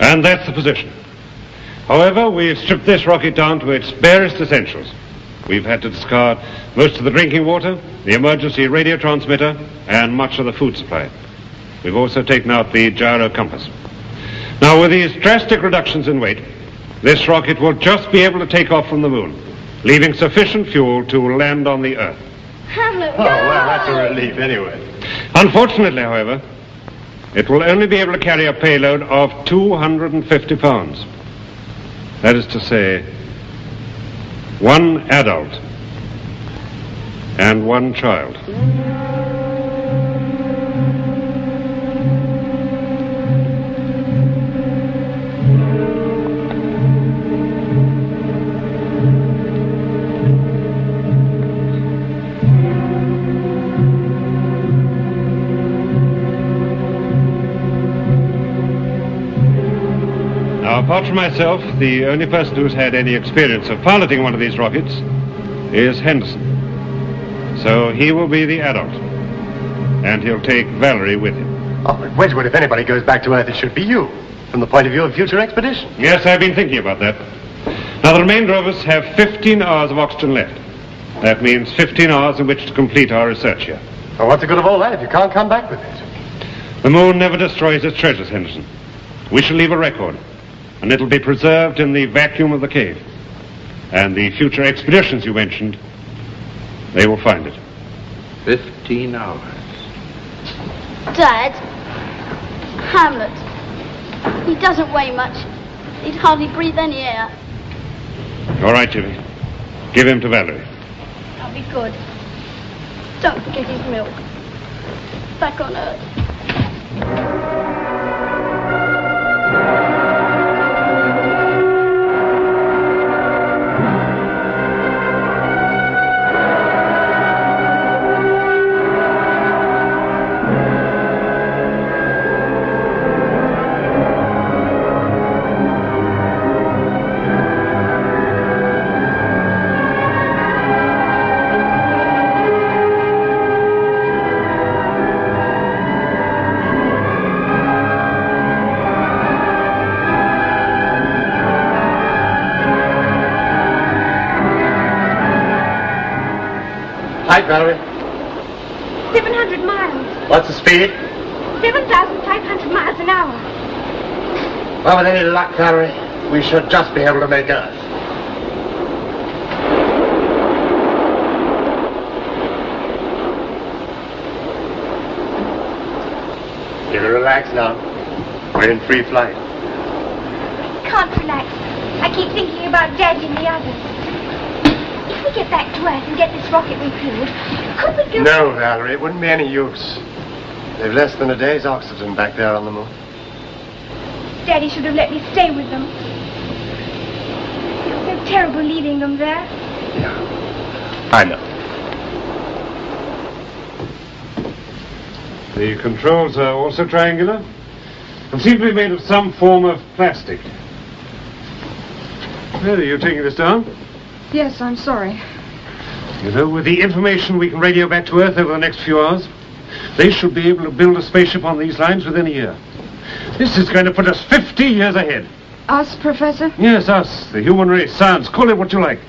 And that's the position. However, we've stripped this rocket down to its barest essentials. We've had to discard most of the drinking water, the emergency radio transmitter, and much of the food supply. We've also taken out the gyro compass. Now, with these drastic reductions in weight, this rocket will just be able to take off from the moon, leaving sufficient fuel to land on the Earth. Hamlet, oh, well, that's a relief anyway. Unfortunately, however, it will only be able to carry a payload of 250 pounds. That is to say, 1 adult and 1 child. Apart from myself, the only person who's had any experience of piloting one of these rockets is Henderson. So he will be the adult, and he'll take Valerie with him. Oh, but Wedgwood, if anybody goes back to Earth, it should be you, from the point of view of future expedition. Yes, I've been thinking about that. Now, the remainder of us have 15 hours of oxygen left. That means 15 hours in which to complete our research here. Well, what's the good of all that if you can't come back with it? The moon never destroys its treasures, Henderson. We shall leave a record, and it'll be preserved in the vacuum of the cave. And the future expeditions you mentioned, they will find it. 15 hours. Dad, Hamlet, he doesn't weigh much. He'd hardly breathe any air. All right, Jimmy. Give him to Valerie. That'll be good. Don't forget his milk. Back on Earth. Height, Valerie? 700 miles. What's the speed? 7,500 miles an hour. Well, with any luck, Valerie, we should just be able to make Earth. You can relax now. We're in free flight. Can't relax. I keep thinking about Daddy and the others. If we get back to Earth and get this rocket refueled, could we go... No, Valerie, it wouldn't be any use. They've less than a day's oxygen back there on the moon. Daddy should have let me stay with them. It's so terrible leaving them there. Yeah, I know. The controls are also triangular and seem to be made of some form of plastic. Well, are you taking this down? Yes, I'm sorry. You know, with the information we can radio back to Earth over the next few hours, they should be able to build a spaceship on these lines within a year. This is going to put us 50 years ahead. Us, Professor? Yes, us, the human race, science, call it what you like.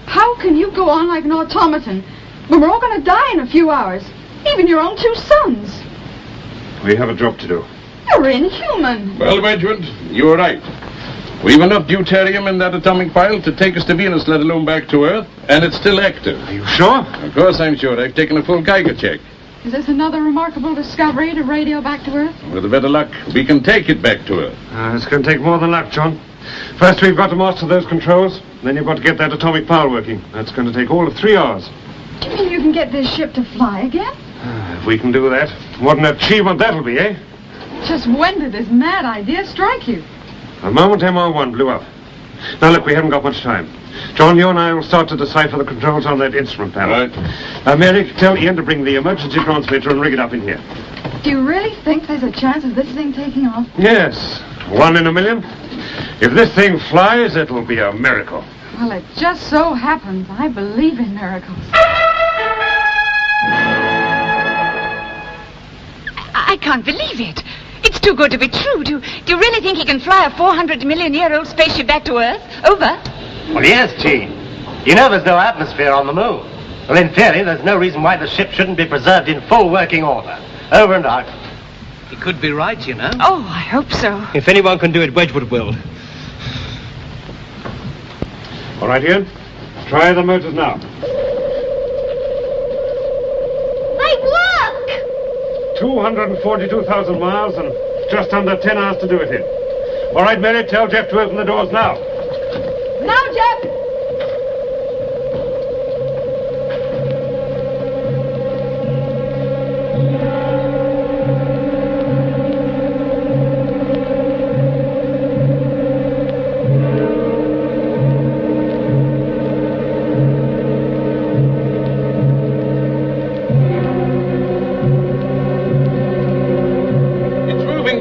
How can you go on like an automaton when we're all going to die in a few hours? Even your own 2 sons. We have a job to do. You're inhuman. Well, Wedgwood, you were right. We've enough deuterium in that atomic pile to take us to Venus, let alone back to Earth, and it's still active. Are you sure? Of course I'm sure. I've taken a full Geiger check. Is this another remarkable discovery to radio back to Earth? With a bit of luck, we can take it back to Earth. It's going to take more than luck, John. First, we've got to master those controls. Then you've got to get that atomic pile working. That's going to take all of 3 hours. Do you mean you can get this ship to fly again? If we can do that, what an achievement that'll be, eh? Just when did this mad idea strike you? The moment MR1 blew up. Now, look, we haven't got much time. John, you and I will start to decipher the controls on that instrument panel. Right. Mary, tell Ian to bring the emergency transmitter and rig it up in here. Do you really think there's a chance of this thing taking off? Yes. 1 in a million. If this thing flies, it'll be a miracle. Well, it just so happens I believe in miracles. I can't believe it. It's too good to be true. Do you really think he can fly a 400-million-year-old spaceship back to Earth? Over? Well, yes, Gene. You know there's no atmosphere on the moon. Well, in theory, there's no reason why the ship shouldn't be preserved in full working order. Over and out. He could be right, you know. Oh, I hope so. If anyone can do it, Wedgwood will. All right, Ian. Try the motors now. They work! 242,000 miles and just under 10 hours to do it in. All right, Mary, tell Jeff to open the doors now. Now, Jeff!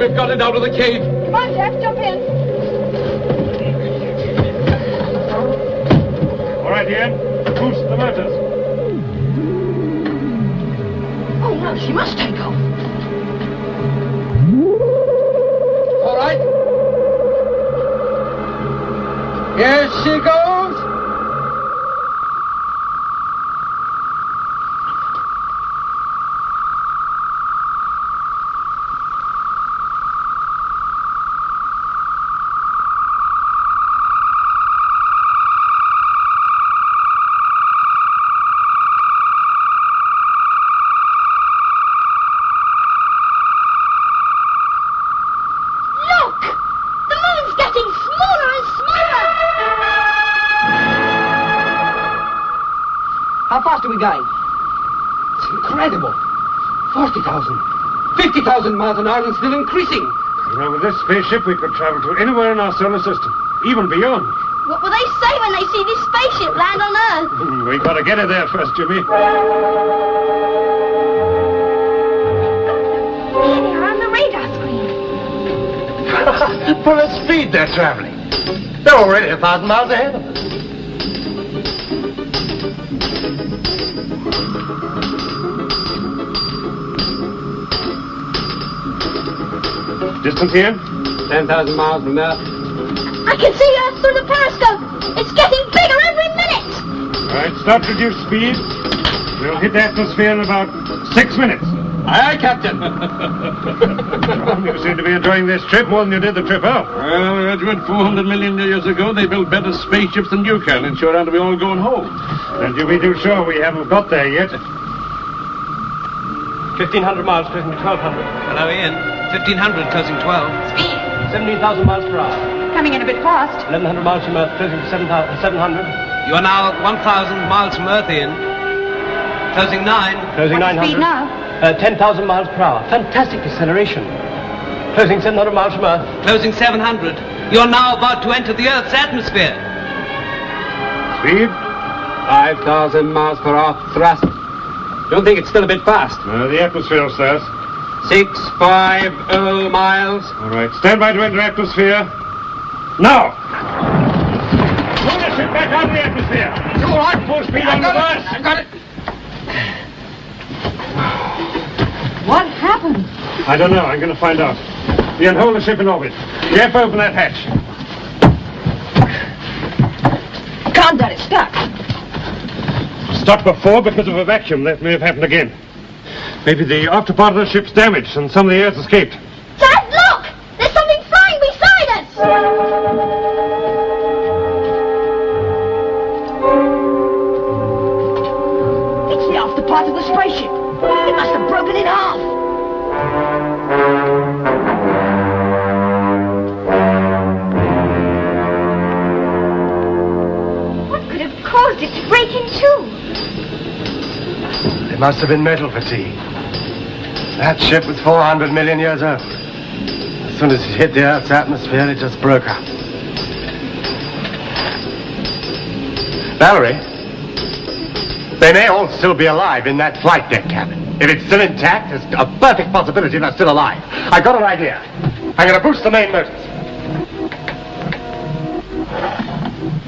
We've got it out of the cave. Come on, Jeff, jump in. All right, Ian. Boost the motors. Oh, no, she must take off. All right. Here she goes. How fast are we going? It's incredible. 40,000, 50,000 miles an hour and still increasing. You know, with this spaceship, we could travel to anywhere in our solar system, even beyond. What will they say when they see this spaceship land on Earth? We got to get it there first, Jimmy. There they are on the radar screen. For the speed they're traveling. They're already 1,000 miles ahead of us. Distance here? 10,000 miles from Earth. I can see Earth through the periscope. It's getting bigger every minute. All right, start to reduce speed. We'll hit the atmosphere in about 6 minutes. Aye, aye, Captain. John, you seem to be enjoying this trip more than you did the trip out. Well, Edward, 400 million years ago, they built better spaceships than you can, and sure aren't we all going home. And you be too sure we haven't got there yet. 1,500 miles closing to 1,200. Hello, Ian. 1,500 closing 12. Speed. 17,000 miles per hour. Coming in a bit fast. 1,100 miles from Earth closing to 700. You are now 1,000 miles from Earth, Ian. Closing 9. Closing What's 900. speed now? 10,000 miles per hour. Fantastic acceleration. Closing 700 miles from Earth. Closing 700. You are now about to enter the Earth's atmosphere. Speed? 5,000 miles per hour thrust. Don't think it's still a bit fast. No, the atmosphere, sirs. 650 miles. All right, stand by to enter atmosphere. Now! Pull the ship back out of the atmosphere. You all right? Full speed on the reverse. I've got it. What happened? I don't know. I'm going to find out. Ian, hold the ship in orbit. Jeff, open that hatch. Can't get it stuck. Stopped before because of a vacuum. That may have happened again. Maybe the after part of the ship's damaged and some of the air's escaped. Dad, look! There's something flying beside us! It's the after part of the spaceship. It must have broken in half. What could have caused it to break in two? It must have been metal fatigue. That ship was 400 million years old. As soon as it hit the Earth's atmosphere, it just broke up. Valerie, they may all still be alive in that flight deck cabin. If it's still intact, there's a perfect possibility they're still alive. I've got an idea. I'm going to boost the main motors.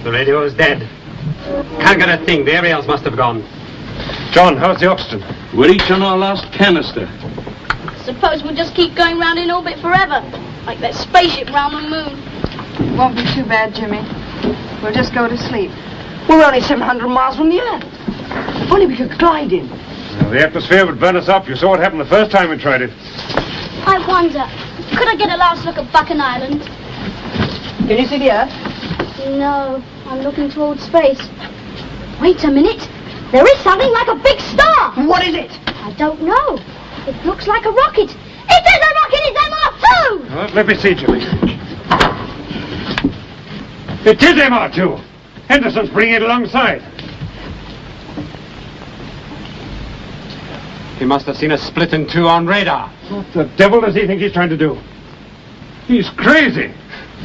The radio's dead. Can't get a thing. The aerials must have gone. John, how's the oxygen? We're each on our last canister. suppose we'll just keep going round in orbit forever, like that spaceship round the moon. Won't be too bad, Jimmy. We'll just go to sleep. We're only 700 miles from the Earth. If only we could glide in. Well, the atmosphere would burn us up. You saw what happened the first time we tried it. I wonder, could I get a last look at Buchan Island? Can you see the Earth? No, I'm looking towards space. Wait a minute. There is something like a big star. What is it? I don't know. It looks like a rocket. It is a rocket! It's MR2! Well, let me see, Jimmy. It is MR2. Henderson's bringing it alongside. He must have seen us split in two on radar. What the devil does he think he's trying to do? He's crazy.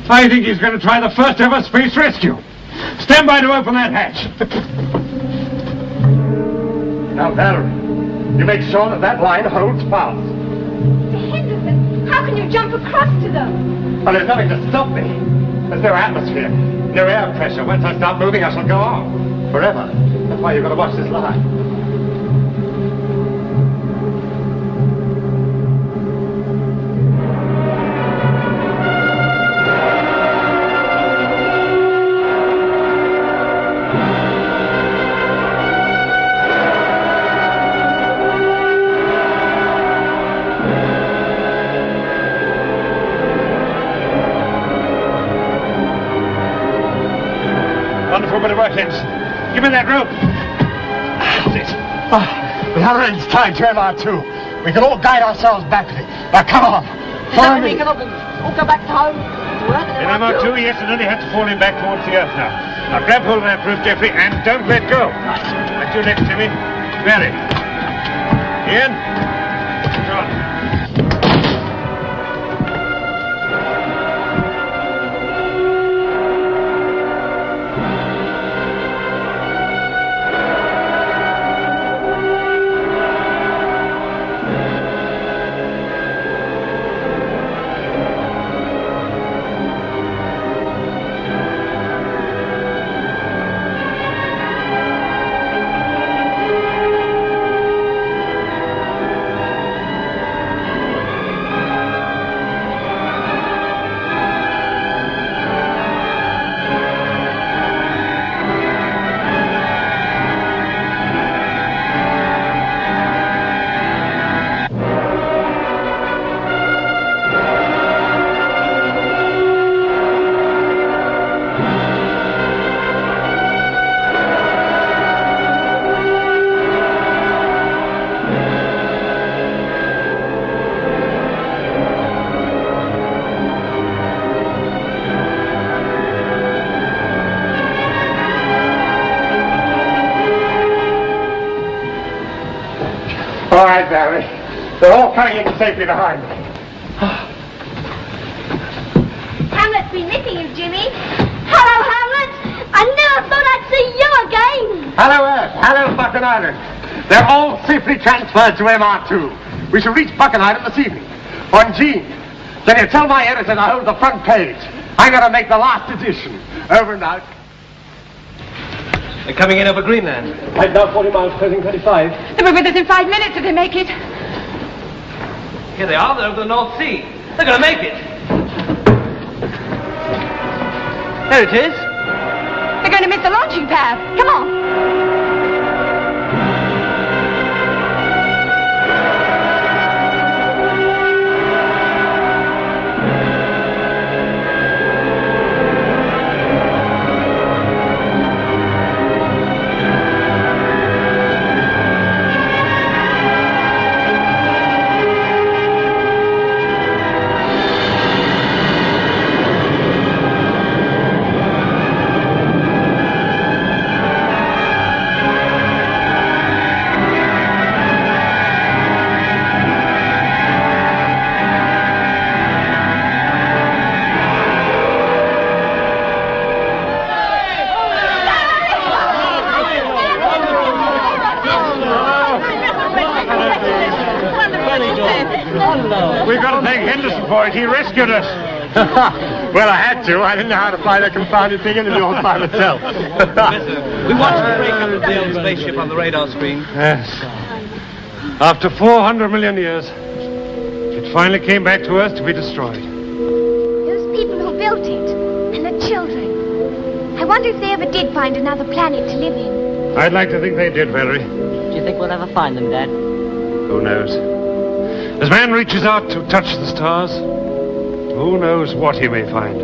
I think he's going to try the first ever space rescue. Stand by to open that hatch. Now, Valerie, you make sure that that line holds fast. Mr. Henderson, how can you jump across to them? Well, there's nothing to stop me. There's no atmosphere, no air pressure. Once I start moving, I shall go on. Forever. That's why you've got to watch this line. Wonderful bit of work, Hens. Give me that rope. The other end's tied to MR2. We can all guide ourselves back to it. Now, come on. Follow me. We can all go back to home. In MR2, yes, and only have to fall in back towards the Earth now. Now, grab hold of that roof, Jeffrey, and don't let go. That's you next, Jimmy. Barry. Ian. John. All right, Barry. They're all coming in safely behind me. Hamlet's been missing you, Jimmy. Hello, Hamlet. I never thought I'd see you again. Hello, Earth. Hello, Buchan Island. They're all safely transferred to MR2. We shall reach Buchan Island this evening. On Gene, can you tell my editor to hold the front page? I'm going to make the last edition. Over and out. They're coming in over Greenland. Right now, 40 miles, closing 35. They'll be with us in 5 minutes if they make it. Here they are. They're over the North Sea. They're going to make it. There it is. They're going to miss the launching pad. Come on. We've got to thank Henderson for it. He rescued us. Well, I had to. I didn't know how to fly that confounded thing into the old by myself. We watched the break up of the old spaceship on the radar screen. Yes. After 400 million years, finally came back to Earth to be destroyed. Those people who built it, and the children. I wonder if they ever did find another planet to live in. I'd like to think they did, Valerie. Do you think we'll ever find them, Dad? Who knows? As man reaches out to touch the stars, who knows what he may find.